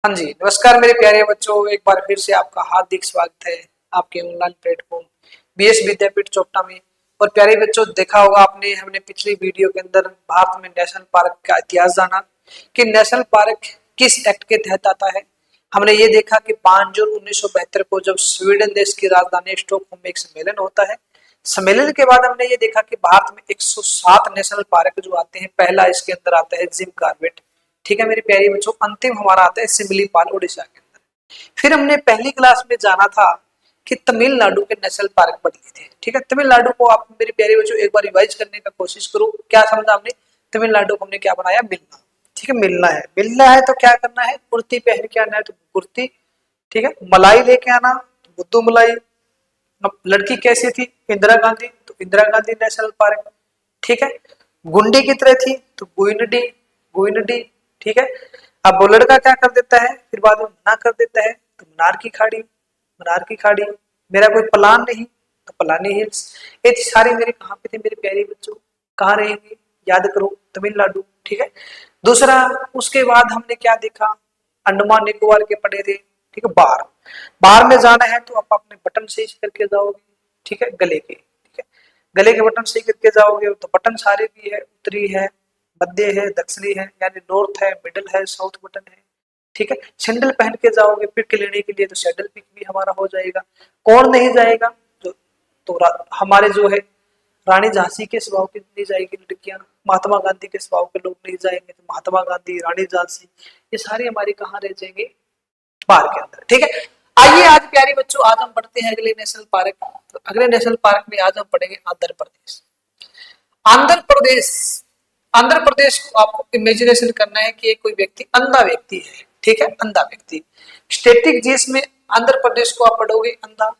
हाँ जी, नमस्कार मेरे प्यारे बच्चों, एक बार फिर से आपका हार्दिक स्वागत है आपके ऑनलाइन प्लेटफॉर्म बीएस विद्यापीठ चोपटा में। और प्यारे बच्चों, देखा होगा आपने हमने पिछली वीडियो के अंदर भारत में नेशनल पार्क का इतिहास जाना कि नेशनल पार्क किस एक्ट के तहत आता है। हमने ये देखा कि 5 जून 1972 को जब स्वीडन देश की राजधानी स्टॉकहोम में एक सम्मेलन होता है। सम्मेलन के बाद हमने ये देखा कि भारत में 107 नेशनल पार्क जो आते हैं, पहला इसके अंदर आता है जिम कॉर्बेट। ठीक है मेरे प्यारे बच्चों, अंतिम हमारा आता है सिमिलीपाल उड़ीसा के अंदर। फिर हमने पहली क्लास में जाना था कि तमिलनाडु के नेशनल पार्क बदले थे। ठीक है, तमिलनाडु को आप मेरे प्यारे बच्चों एक बार रिवाइज करने का कोशिश करो। क्या समझा हमने? तमिलनाडु को हमने क्या बनाया? मिलना। ठीक है, मिलना है, मिलना है तो क्या करना है? कुर्ती पहन के आना है तो कुर्ती। ठीक है, मलाई लेके आना तो बुद्धू मलाई। अब लड़की कैसी थी? इंदिरा गांधी, तो इंदिरा गांधी नेशनल पार्क। ठीक है, गुंडी की तरह थी तो गुइनडी, गुइनडी। ठीक है, अब वो लड़का क्या कर देता है, फिर बाद में मना कर देता है तो मनार की खाड़ी, मनार की खाड़ी। मेरा कोई प्लान नहीं तो पलानी हिल्स। ये सारे मेरे कहाँ पे थे मेरे प्यारे बच्चों? कहाँ रहेंगे? याद करो, तमिलनाडु। ठीक है, दूसरा उसके बाद हमने क्या देखा? अंडमान निकोबार के पड़े थे। ठीक है, बाहर बाहर में जाना है तो आप अपने बटन से करके जाओगे। ठीक है, गले के, ठीक है, गले के बटन से करके जाओगे तो बटन सारे भी है, उत्तरी है, मध्य है, दक्षिणी है, यानी नॉर्थ है, मिडल है, साउथ बटन है। ठीक है, सैंडल पहन के जाओगे पिक लेने के लिए तो सैंडल पिक भी हमारा हो जाएगा। कौन नहीं जाएगा? तो हमारे जो है रानी झांसी के स्वभाव की नहीं जाएगी लड़कियां, महात्मा गांधी के स्वभाव के लोग नहीं जाएंगे तो महात्मा गांधी, रानी झांसी, ये सारे हमारे कहाँ रह जाएंगे? बाहर के अंदर। ठीक है, आइए आज प्यारे बच्चों, आज हम पढ़ते हैं अगले नेशनल पार्क। तो अगले नेशनल पार्क में आज हम पढ़ेंगे आंध्र प्रदेश। आंध्र प्रदेश, आंध्र प्रदेश को आपको इमेजिनेशन करना है कि एक कोई व्यक्ति अंधा व्यक्ति है। ठीक है, अंधा व्यक्ति स्टेटिक जिसमें आंध्र प्रदेश को आप पढ़ोगे अंधा।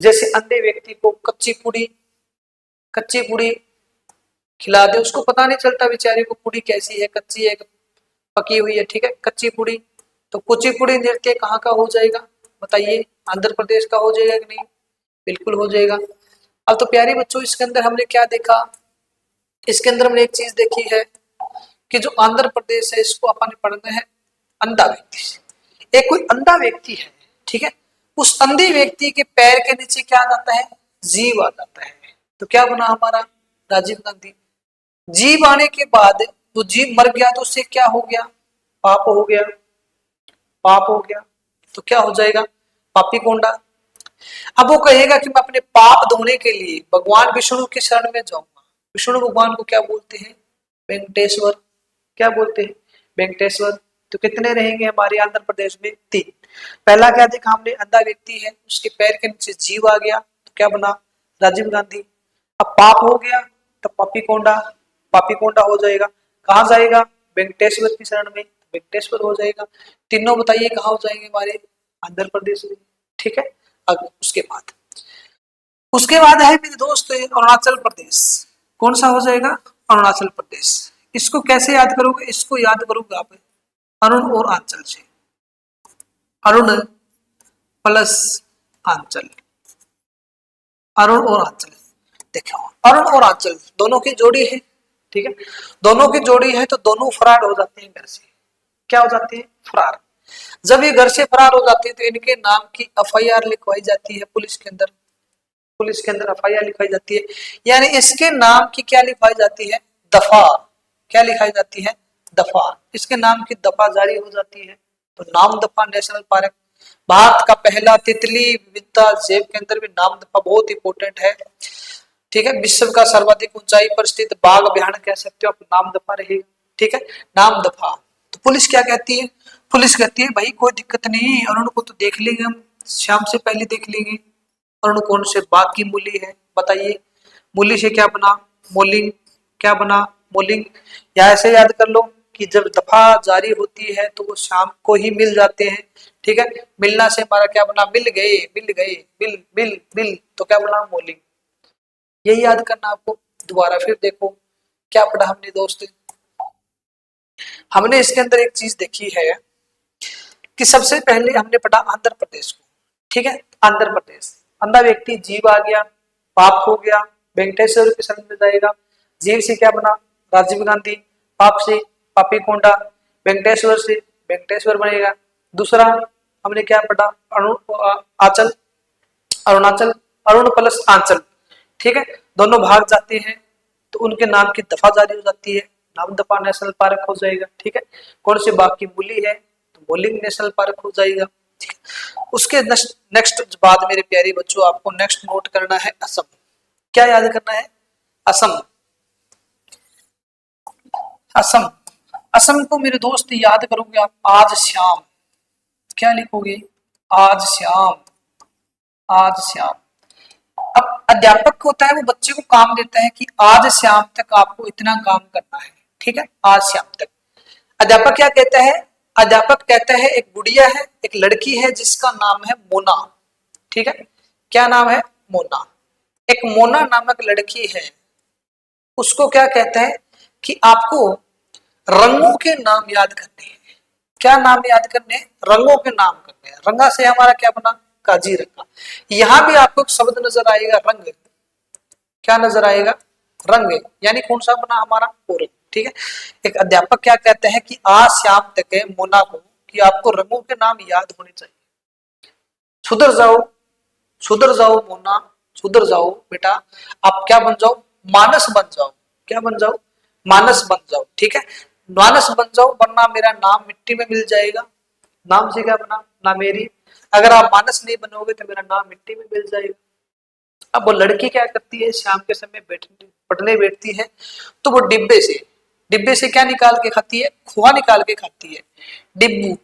जैसे अंधे व्यक्ति को कच्ची पूड़ी, कच्ची पूड़ी खिला दे, उसको पता नहीं चलता बेचारे को पूड़ी कैसी है, कच्ची है पकी हुई है। ठीक है, कच्ची पूड़ी। तो कुचिपुड़ी नृत्य कहाँ का हो जाएगा? बताइए, आंध्र प्रदेश का हो जाएगा कि नहीं? बिल्कुल हो जाएगा। अब तो प्यारे बच्चों, इसके अंदर हमने क्या देखा? इसके अंदर हमने एक चीज देखी है कि जो आंध्र प्रदेश है इसको अपन ने पढ़ना है अंधा व्यक्ति। एक कोई अंधा व्यक्ति है, ठीक है, उस अंधे व्यक्ति के पैर के नीचे क्या आ जाता है? जीव आ जाता है। तो क्या बना हमारा? राजीव गांधी। जीव आने के बाद वो जीव मर गया तो उससे क्या हो गया? पाप हो गया, पाप हो गया। तो क्या हो जाएगा? पापी कोंडा। अब वो कहेगा कि मैं अपने पाप धोने के लिए भगवान विष्णु के शरण में जाऊंगा। विष्णु भगवान को क्या बोलते हैं? वेंकटेश्वर। क्या बोलते हैं? वेंकटेश्वर। तो कितने रहेंगे हमारे आंध्र प्रदेश में? 3। पहला क्या देखा हमने? अंधा व्यक्ति है, उसके पैर के नीचे जीव आ गया तो क्या बना? राजीव गांधी। अब पाप हो गया तो पापी कोंडा, पापी कोंडा हो जाएगा। कहाँ जाएगा? वेंकटेश्वर की शरण में, वेंकटेश्वर हो जाएगा। तीनों बताइए कहाँ हो जाएंगे हमारे? आंध्र प्रदेश में। ठीक है, अब उसके बाद है मेरे दोस्त अरुणाचल प्रदेश। कौन सा हो जाएगा? अरुणाचल प्रदेश। इसको कैसे याद करोगे? इसको याद करोगे आप अरुण और आंचल से। अरुण प्लस आंचल, अरुण और आंचल। देखो, अरुण और आंचल दोनों की जोड़ी है। ठीक है, दोनों की जोड़ी है तो दोनों फरार हो जाते हैं घर से। क्या हो जाते हैं? फरार। जब ये घर से फरार हो जाते हैं तो इनके नाम की एफआईआर लिखवाई जाती है पुलिस के अंदर। पुलिस के अंदर एफआईआर लिखवाई जाती है, यानी इसके नाम की क्या लिखवाई जाती है? दफा। क्या लिखाई जाती है? दफा। इसके नाम की दफा जारी हो जाती है। तो नाम दफा नेशनल पार्क भारत का पहला तितली विविधता जैव के अंदर भी नाम दफा बहुत इंपॉर्टेंट है। ठीक है, विश्व का सर्वाधिक ऊंचाई पर स्थित बाघ अभ्यारण्य कह सकते हो आप, नाम दफा रहेगा। ठीक है, नाम दफा। तो पुलिस क्या कहती है? पुलिस कहती है भाई कोई दिक्कत नहीं, अरुण को तो देख लेंगे हम, शाम से पहले देख लेंगे। अरुण कौन से? बाघ की मूली है। बताइए, मूली से क्या बना? मोलिंग। क्या बना? मोलिंग। या ऐसे याद कर लो कि जब दफा जारी होती है तो वो शाम को ही मिल जाते हैं। ठीक है, मिलना से हमारा क्या बना? मिल गए, मिल गए, मिल मिल मिल, तो क्या बना? मोलिंग। यही याद करना आपको। दोबारा फिर देखो क्या पढ़ा हमने दोस्त। हमने इसके अंदर एक चीज देखी है कि सबसे पहले हमने पढ़ा आंध्र प्रदेश को। ठीक है, आंध्र प्रदेश, अंधा व्यक्ति जीव आ गया, पाप हो गया, वेंकटेश्वर के शरण में जाएगा। जीव से क्या बना? राजीव गांधी। पाप से पापी कोंडा। वेंकटेश्वर से वेंकटेश्वर बनेगा। दूसरा हमने क्या पढ़ा, आंचल, अरुणाचल, अरुण प्लस आंचल, ठीक है, दोनों भाग जाते हैं तो उनके नाम की दफा जारी हो जाती है, नामदफा नेशनल पार्क हो जाएगा, ठीक है। कौन से बाघ की मूली है तो मूलिंग नेशनल पार्क हो जाएगा, ठीक है। उसके नेक्स्ट बाद मेरे प्यारे बच्चों आपको नेक्स्ट नोट करना है असम। क्या याद करना है, असम, असम, असम को मेरे दोस्त याद करोगे आप, आज शाम, क्या लिखोगे, आज शाम, आज शाम। अब अध्यापक होता है वो बच्चे को काम देता है कि आज शाम तक आपको इतना काम करना है, ठीक है, आज शाम तक। अध्यापक क्या कहता है, अध्यापक कहता है एक गुड़िया है, एक लड़की है जिसका नाम है मोना, ठीक है, क्या नाम है, मोना। एक मोना नामक लड़की है, उसको क्या कहता है कि आपको रंगों के नाम याद करने हैं। क्या नाम याद करने हैं, रंगों के नाम करने हैं। रंगा से हमारा क्या बना, काजीरंगा। यहां भी आपको एक शब्द नजर आएगा रंग, क्या नजर आएगा, रंग, यानी कौन सा बना हमारा, ओरंग, ठीक है। एक अध्यापक क्या कहते हैं कि आज शाम तक है मोना को कि आपको रंगों के नाम याद होने चाहिए। सुधर जाओ, सुधर जाओ मोना, सुधर जाओ बेटा, आप क्या बन जाओ, मानस बन जाओ, क्या बन जाओ, मानस बन जाओ, ठीक है। मानस बन जाओ वरना मेरा नाम मिट्टी में मिल जाएगा। नाम से क्या बना, ना मेरी, अगर आप मानस नहीं बनोगे तो मेरा नाम मिट्टी में मिल जाएगा। अब वो लड़की क्या करती है, शाम के समय पढ़ने बैठती है तो वो डिब्बे से क्या निकाल के खाती है, खोआ निकाल के खाती है। डिब्बू,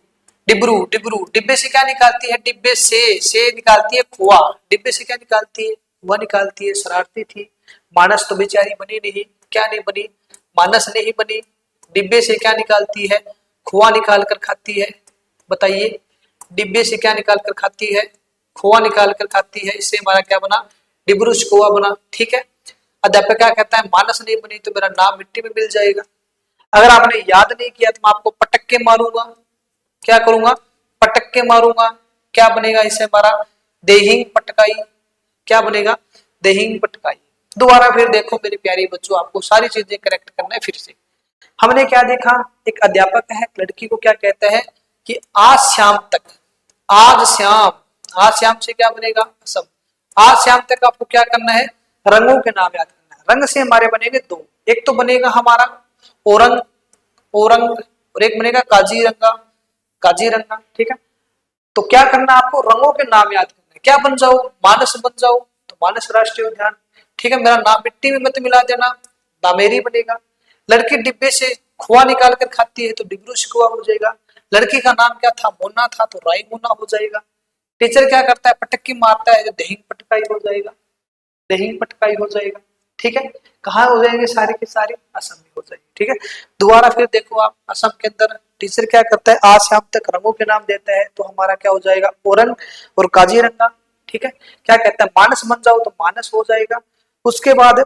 डिबरू, डिबरू, डिब्बे से क्या निकालती है, डिब्बे से निकालती है खोआ, डिब्बे से क्या निकालती है, खोआ निकालती है। शरारती थी, मानस तो बेचारी बनी नहीं, क्या नहीं बनी, मानस नहीं बनी। डिब्बे से क्या निकालती है, खोआ निकाल कर खाती है, बताइए, डिब्बे से क्या निकाल कर खाती है, खोआ निकाल कर खाती है, इससे हमारा क्या बना, डिब्रूज खोआ बना, ठीक है। अध्यापक क्या कहता है, मानस नहीं बनी तो मेरा नाम मिट्टी में मिल जाएगा। अगर आपने याद नहीं किया तो मैं आपको पटक के मारूंगा, क्या करूंगा, पटक के मारूंगा, क्या बनेगा इससे हमारा, देहिंग पटकाई, क्या बनेगा, देहिंग पटकाई। दोबारा फिर देखो मेरे प्यारे बच्चों, आपको सारी चीजें करेक्ट करना है फिर से। हमने क्या देखा, एक अध्यापक है, लड़की को क्या कहता है कि आज शाम तक, आज शाम, आज शाम से क्या बनेगा, असम। आज शाम तक आपको क्या करना है, रंगों के नाम याद करना है। रंग से हमारे बनेंगे दो, एक तो बनेगा हमारा ओरंग, ओरंग, और एक बनेगा काजीरंगा, काजीरंगा, ठीक है। तो क्या करना है आपको, रंगों के नाम याद करना है। क्या बन जाओ, मानस बन जाओ तो मानस राष्ट्रीय उद्यान, ठीक है। मेरा नाम मिट्टी में मत मिला देना, नामेरी बनेगा। लड़की डिब्बे से खोआ निकाल कर खाती है तो डिब्रू खोआ हो जाएगा। लड़की का नाम क्या था, मोना था तो राई मोना हो जाएगा। टीचर क्या करता है, पटक्की मारता है तो दहिंग पटकाई हो जाएगा, दहिंग पटकाई हो जाएगा, ठीक है। कहाँ हो जाएंगे सारे के सारे, असम में हो जाएंगे, ठीक है। दोबारा फिर देखो आप, असम के अंदर टीचर क्या करता है, आज शाम तक रंगों के नाम देता है तो हमारा क्या हो जाएगा, ओरंग और काजीरंगा, ठीक है। क्या कहता है, मानस बन जाओ तो मानस हो जाएगा। उसके बाद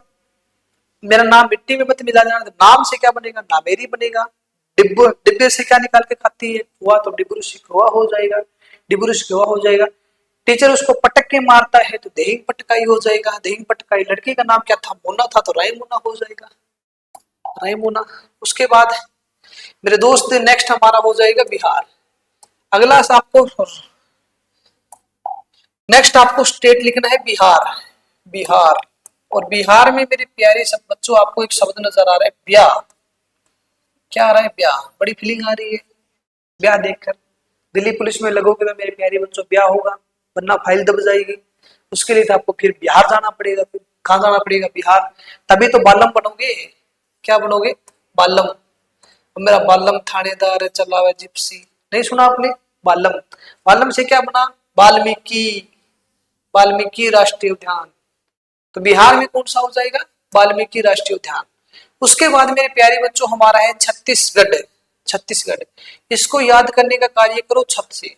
मेरा नाम मिट्टी में मत मिला जाना, तो नाम से क्या बनेगा, नामेरी बनेगा। डिब्बे डिब्बे से क्या निकाल के खाती है, हुआ तो डिब्रू खोआ हो जाएगा, डिब्रू खोआ हो जाएगा। टीचर उसको पटक के मारता है तो दहिंग पटकाई हो जाएगा, दहिंग पटकाई। लड़की का नाम क्या था, मोना था तो राय मोना हो जाएगा, राय मोना। उसके बाद मेरे दोस्त नेक्स्ट हमारा हो जाएगा बिहार। अगला आपको नेक्स्ट आपको स्टेट लिखना है बिहार, बिहार। और बिहार में मेरे प्यारे सब बच्चों आपको एक शब्द नजर आ रहा है, ब्याह। क्या आ रहा है, ब्याह, बड़ी फीलिंग आ रही है ब्याह देखकर। दिल्ली पुलिस में लगोगे तो मेरे प्यारे बच्चों ब्याह होगा, वरना फाइल दब जाएगी। उसके लिए तो आपको फिर बिहार जाना पड़ेगा, फिर कहाँ जाना पड़ेगा, बिहार। तभी तो बालम बनोगे, क्या बनोगे, बालम। मेरा बालम थानेदार है चला हुआ जिप्सी, नहीं सुना आपने, बालम। बालम से क्या बना, वाल्मीकि, वाल्मीकि राष्ट्रीय उद्यान। तो बिहार में कौन सा हो जाएगा, वाल्मीकि राष्ट्रीय उद्यान। उसके बाद मेरे प्यारे बच्चों हमारा है छत्तीसगढ़, छत्तीसगढ़। इसको याद करने का कार्य करो छत से।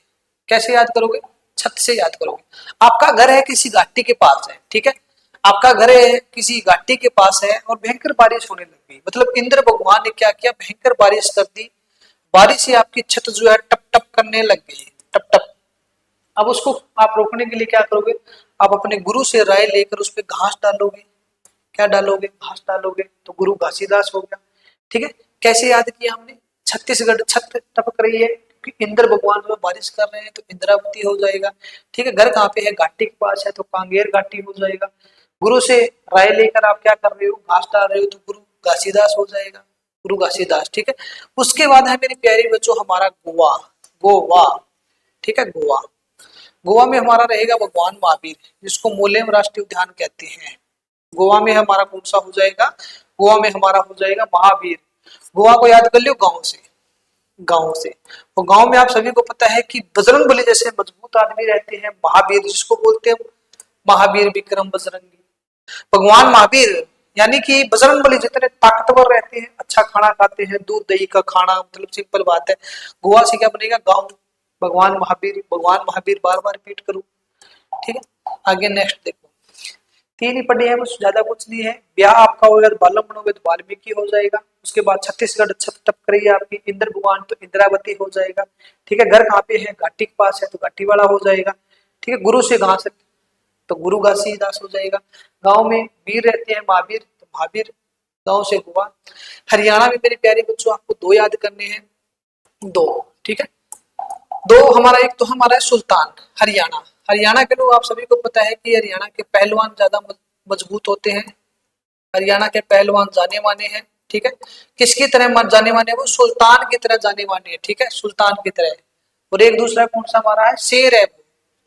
कैसे याद करोगे, छत से याद करोगे। आपका घर है किसी घाटी के पास है, ठीक है, आपका घर है किसी घाटी के पास है और भयंकर बारिश होने लग गई। मतलब इंद्र भगवान ने क्या किया, भयंकर बारिश कर दी। बारिश से आपकी छत जो है टप टप करने लग गई, टप टप। अब उसको आप रोकने के लिए क्या करोगे, आप अपने गुरु से राय लेकर उस पर घास डालोगे। क्या डालोगे, घास डालोगे, तो गुरु घासीदास हो गया, ठीक है। कैसे याद किया हमने, छत्तीसगढ़, छत टपक रही है, क्योंकि इंद्र भगवान जो बारिश कर रहे हैं तो इंद्रावती हो जाएगा। ठीक है, घर कहाँ पे है, घाटी के पास है तो कांगेर घाटी हो जाएगा। गुरु से राय लेकर आप क्या कर रहे हो, घास डाल रहे हो तो गुरु घासीदास हो जाएगा, गुरु घासीदास। ठीक है, उसके बाद है मेरे प्यारे बच्चों हमारा गोवा, गोवा। ठीक है, गोवा, गोवा में हमारा रहेगा भगवान महावीर, जिसको मोलेम राष्ट्रीय उद्यान कहते हैं। गोवा में हमारा कौन सा हो जाएगा, गोवा में हमारा हो जाएगा महावीर। गोवा को याद कर लियो गांव से, गांव से। और गांव में आप सभी को पता है कि बजरंगबली जैसे मजबूत आदमी रहते हैं, महावीर जिसको बोलते हैं, महावीर विक्रम बजरंगी। भगवान महावीर यानी कि बजरंगबली जितने ताकतवर रहते हैं, अच्छा खाना खाते हैं, दूध दही का खाना, मतलब सिंपल बात है। गोवा से क्या बनेगा, गांव। भगवान महावीर, भगवान महावीर, बार बार रिपीट करूं। ठीक है, आगे नेक्स्ट देखो, 3 ही पढ़े हैं बस, ज्यादा कुछ नहीं है। ब्याह आपका होगा तो बालम बनोगे तो वाल्मीकि हो जाएगा। उसके बाद छत्तीसगढ़ छत टप करिए आपकी, इंद्र भगवान तो इंद्रावती हो जाएगा। ठीक है, घर कहाँ पे है, घाटी के पास है तो घाटी वाला हो जाएगा। ठीक है, गुरु से घास तो गुरु घासीदास हो जाएगा। गांव में वीर रहते हैं, महावीर तो महावीर, गांव से गोवा। हरियाणा में मेरे प्यारे बच्चों आपको 2 याद करने हैं, 2। ठीक है, 2 हमारा, एक तो हमारा है सुल्तान, हरियाणा। हरियाणा के लोग आप सभी को पता है कि हरियाणा के पहलवान ज्यादा मजबूत होते हैं। हरियाणा के पहलवान जाने माने हैं। ठीक है, किसकी तरह जाने माने, वो सुल्तान की तरह जाने माने हैं। ठीक है, सुल्तान की तरह। और एक दूसरा कौन सा हमारा है, शेर है।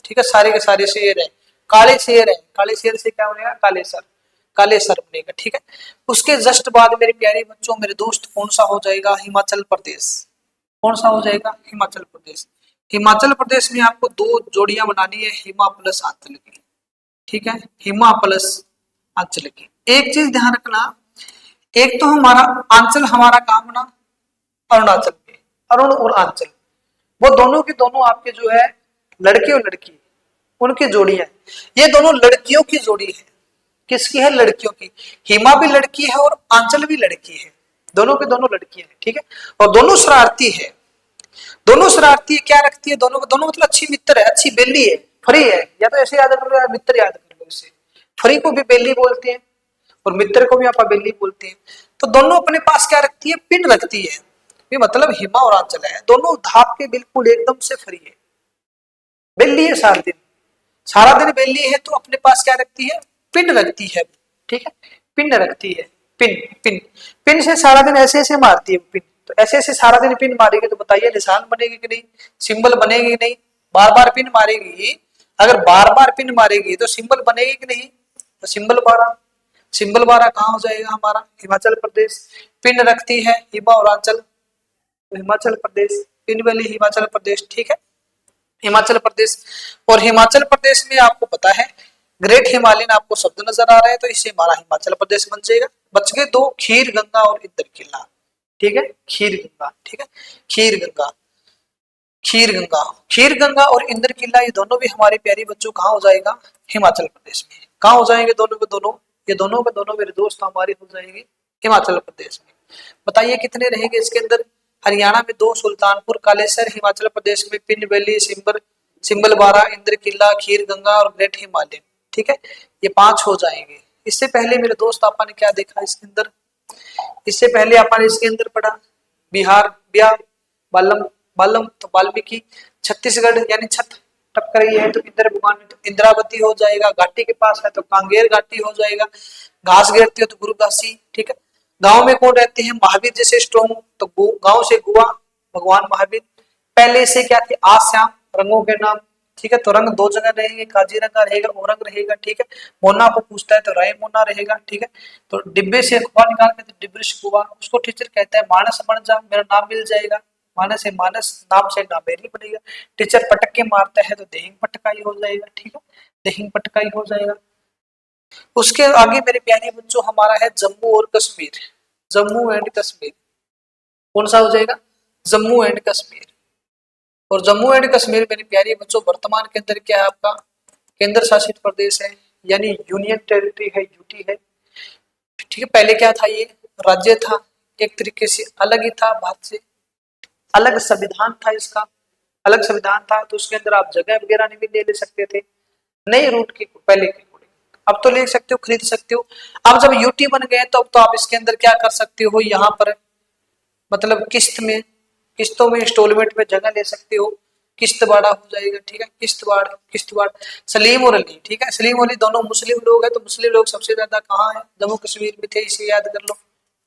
ठीक है, सारे के सारे शेर है, काले शेर है। काले शेर से क्या बनेगा, कालेसर, कालेसर बनेगा। ठीक है, उसके जस्ट बाद मेरे प्यारे बच्चों, मेरे दोस्त, कौन सा हो जाएगा, हिमाचल प्रदेश। कौन सा हो जाएगा, हिमाचल प्रदेश। हिमाचल प्रदेश में आपको 2 जोड़ियां बनानी है, हिमा प्लस आंचल की। ठीक है, हिमा प्लस आंचल की। एक चीज ध्यान रखना, एक तो हमारा आंचल हमारा कहां बना, अरुणाचल में, अरुण और आंचल, वो दोनों के दोनों आपके जो है लड़के और लड़की, उनकी जोड़ी है। ये दोनों लड़कियों की जोड़ी है। किसकी है, लड़कियों की। हिमा भी लड़की है और आंचल भी लड़की है, दोनों के दोनों लड़की है। ठीक है, और दोनों शरारती है। दोनों शरारती क्या रखती है, दोनों को दोनों मतलब अच्छी मित्र है, अच्छी बेली है, फ्री है। या तो ऐसे याद कर लो, या मित्र याद कर लो इसे। फ्री को भी बेली बोलते हैं और मित्र को भी आप बेली बोलते हैं। तो दोनों अपने पास क्या रखती है, पिन रखती है। ये मतलब हिमा और आंचल है, दोनों धाप के बिल्कुल एकदम से फ्री है, बेली है सारा दिन, सारा दिन बेली है, तो अपने पास क्या रखती है, पिन रखती है। ठीक है, पिन रखती है, पिन पिन पिन से सारा दिन ऐसे ऐसे मारती है पिन। तो ऐसे ऐसे सारा दिन पिन मारेगी तो बताइए निशान बनेगी कि नहीं, सिंबल बनेगी कि नहीं। बार बार पिन मारेगी, अगर बार बार पिन मारेगी तो सिंबल बनेगी कि नहीं, तो सिंबल 12, सिंबल 12 कहाँ हो जाएगा हमारा, हिमाचल प्रदेश। पिन रखती है हिमा और आंचल, तो हिमाचल प्रदेश, पिन वाली हिमाचल प्रदेश। ठीक है, हिमाचल प्रदेश। और हिमाचल प्रदेश में आपको पता है ग्रेट हिमालयन आपको शब्द नजर आ रहा है, तो इससे हमारा हिमाचल प्रदेश बन जाएगा। बच गए 2, खीर गंगा और इंद्र किला। ठीक है, खीर गंगा। ठीक है, खीर गंगा, खीर गंगा, खीर गंगा और इंद्र किला, ये दोनों भी हमारे प्यारे बच्चों कहाँ हो जाएगा, हिमाचल प्रदेश में। कहाँ हो जाएंगे दोनों के दोनों, ये दोनों के दोनों मेरे दोस्त हमारे हो जाएंगे हिमाचल प्रदेश में। बताइए कितने रहेंगे इसके अंदर, हरियाणा में 2, सुल्तानपुर, कालेसर, हिमाचल प्रदेश में पिन वैली, सिंबल सिंबल 12, इंद्र किला, खीर गंगा और ग्रेट हिमालयन। ठीक है, ये 5 हो जाएंगे। इससे पहले मेरे दोस्त आपने क्या देखा इसके अंदर, इससे पहले आपने इसके अंदर पढ़ा बिहार, ब्याह, बालम, बालम तो वाल्मीकि, छत्तीसगढ़ यानी छत टपक रही है तो इंद्र भगवान तो इंद्रावती हो जाएगा, घाटी के पास है तो कांगेर घाटी हो जाएगा, घास घेरती हो तो गुरु घासी। ठीक है, गांव में कौन रहते हैं, महावीर जैसे स्ट्रॉन्ग, तो गांव से गोवा, भगवान महावीर। पहले से क्या थे, आज श्याम रंगों के नाम। ठीक है, तो रंग 2 जगह रहेंगे, काजीरंगा रहेगा, औरंग रहेगा। ठीक है, मोना को पूछता है तो राय मोना रहेगा। ठीक है, तो डिब्बे से अखबार निकाल के तो डिब्रिश कुआ, उसको टीचर कहता है मानस बन जा, मेरा नाम मिल जाएगा। मानस है मानस, नाम से नामेरी बनेगा। टीचर पटक के मारता है तो देहिंग पटकाई हो जाएगा। ठीक है, देहिंग पटकाई हो जाएगा। उसके आगे मेरे प्यारे बच्चों हमारा है जम्मू और कश्मीर, जम्मू एंड कश्मीर। कौन सा हो जाएगा, जम्मू एंड कश्मीर। और जम्मू एंड कश्मीर मेरे प्यारे बच्चों वर्तमान के अंदर क्या है, आपका केंद्र शासित प्रदेश है, यानी यूनियन टेरिटरी है, यूटी है। ठीक है, पहले क्या था, ये राज्य था, एक तरीके से अलग ही था भारत से, अलग संविधान था इसका, अलग संविधान था, तो उसके अंदर आप जगह वगैरह नहीं भी ले सकते थे, नई रूट की पहले के। अब तो ले सकते हो, खरीद सकते हो। अब जब यूटी बन गए तो अब तो आप इसके अंदर क्या कर सकते हो, यहाँ पर मतलब किस्त में किस्तों में इंस्टॉलमेंट में जगह ले सकते हो, किश्तवाड़ा हो जाएगा, ठीक है, किश्तवाड़। सलीम और अली, ठीक है, सलीम और अली दोनों मुस्लिम लोग हैं, तो मुस्लिम लोग सबसे ज्यादा कहाँ है, जम्मू कश्मीर में थे, इसे याद कर लो,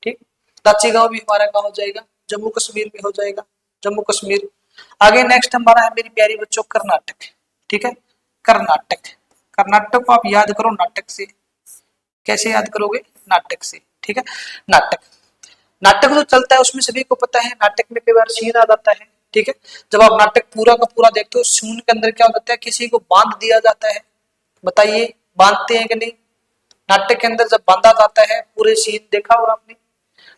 ठीक। दाची गांव भी हमारा कहाँ हो जाएगा, जम्मू कश्मीर में हो जाएगा, जम्मू कश्मीर। आगे नेक्स्ट हमारा है मेरी प्यारी बच्चों कर्नाटक, ठीक है, कर्नाटक। कर्नाटक को आप याद करो नाटक से, कैसे याद करोगे, नाटक से, ठीक है। नाटक, नाटक जो चलता है उसमें सभी को पता है, नाटक में कई बार सीन आ जाता है, ठीक है। जब आप नाटक पूरा का पूरा देखते हो, सीन के अंदर क्या होता है, किसी को बांध दिया जाता है, बताइए बांधते हैं कि नहीं। नाटक के अंदर जब बांधा जाता है, पूरे सीन देखा होगा आपने,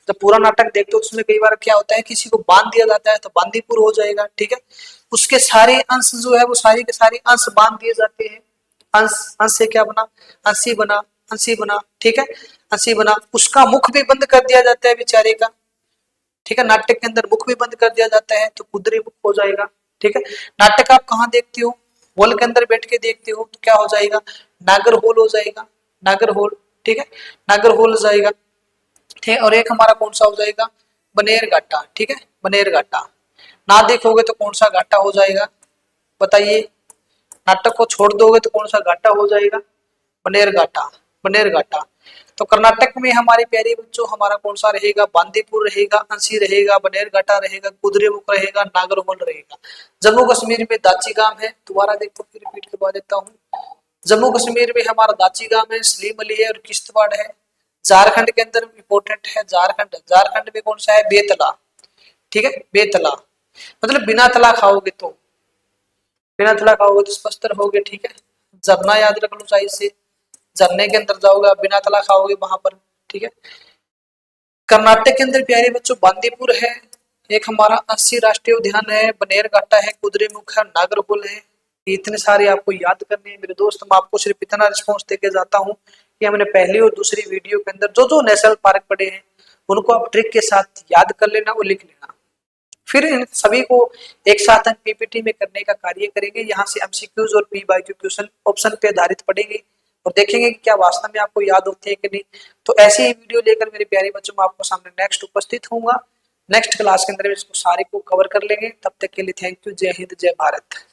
जब पूरा नाटक देखते हो उसमें कई बार क्या होता है, किसी को बांध दिया जाता है तो बांदीपुर हो जाएगा, ठीक है। उसके सारे अंश जो है वो सारी के सारे अंश बांध दिए जाते हैं, अंश, अंश से क्या बना, अंशी बना, अंशी बना, ठीक है, अंशी बना। उसका मुख भी बंद कर दिया जाता है बेचारे का, ठीक है, नाटक के अंदर मुख भी बंद कर दिया जाता है तो कुदरी मुख हो जाएगा, ठीक है। नाटक आप कहाँ देखते हो, हॉल के अंदर बैठ के देखते हो तो क्या हो जाएगा, नागर हॉल हो जाएगा, नागर हॉल, ठीक है, नागर हॉल हो जाएगा, ठीक है। और एक हमारा कौन सा हो जाएगा, बनेर घाटा, ठीक है, बनेर घाटा। ना देखोगे तो कौन सा घाटा हो जाएगा, बताइए, नाटक को छोड़ दोगे तो कौन सा घाटा हो जाएगा, बनेर घाटा, बनेर घाटा। तो कर्नाटक में हमारे प्यारे बच्चों हमारा कौन सा रहेगा, बांदीपुर रहेगा, अंसी रहेगा, बनेर घाटा रहेगा, कुद्रेमुख रहेगा, नागरहोल रहेगा। जम्मू कश्मीर में दाची गांव है, दोबारा देखो फिर रिपीट करवा देता हूँ। जम्मू कश्मीर में हमारा दाची गांव है, सलीम अली है और किश्तवाड़ है। झारखंड के अंदर इंपोर्टेंट है झारखंड, झारखंड में कौन सा है, बेतला, ठीक है, बेतला। मतलब बिना तला खाओगे तो, बिना तला खाओगे तो स्पष्ट रहोगे, ठीक है। झरना याद रख लो चाहिए से, झरने के अंदर जाओगे आप बिना तला खाओगे वहां पर, ठीक है। कर्नाटक के अंदर प्यारे बच्चों बांदीपुर है, एक हमारा 80 राष्ट्रीय उद्यान है, बनेर घाटा है, कुद्रेमुख है, नागरहोल है। इतने सारे आपको याद करने हैं मेरे दोस्त, मैं आपको सिर्फ इतना रिस्पॉन्स देके जाता हूँ कि हमने पहली और दूसरी वीडियो के अंदर जो जो नेशनल पार्क पड़े हैं उनको आप ट्रिक के साथ याद कर लेना और लिख लेना। फिर इन सभी को एक साथ हम पीपीटी में करने का कार्य करेंगे, यहाँ से एमसीक्यूज और P by Q question option पे आधारित पढ़ेंगे और देखेंगे कि क्या वास्तव में आपको याद होते हैं कि नहीं। तो ऐसी ही वीडियो लेकर मेरे प्यारे बच्चों में आपको सामने नेक्स्ट उपस्थित होऊंगा, नेक्स्ट क्लास के अंदर इसको सारे को कवर कर लेंगे। तब तक के लिए थैंक यू, जय हिंद, जय भारत।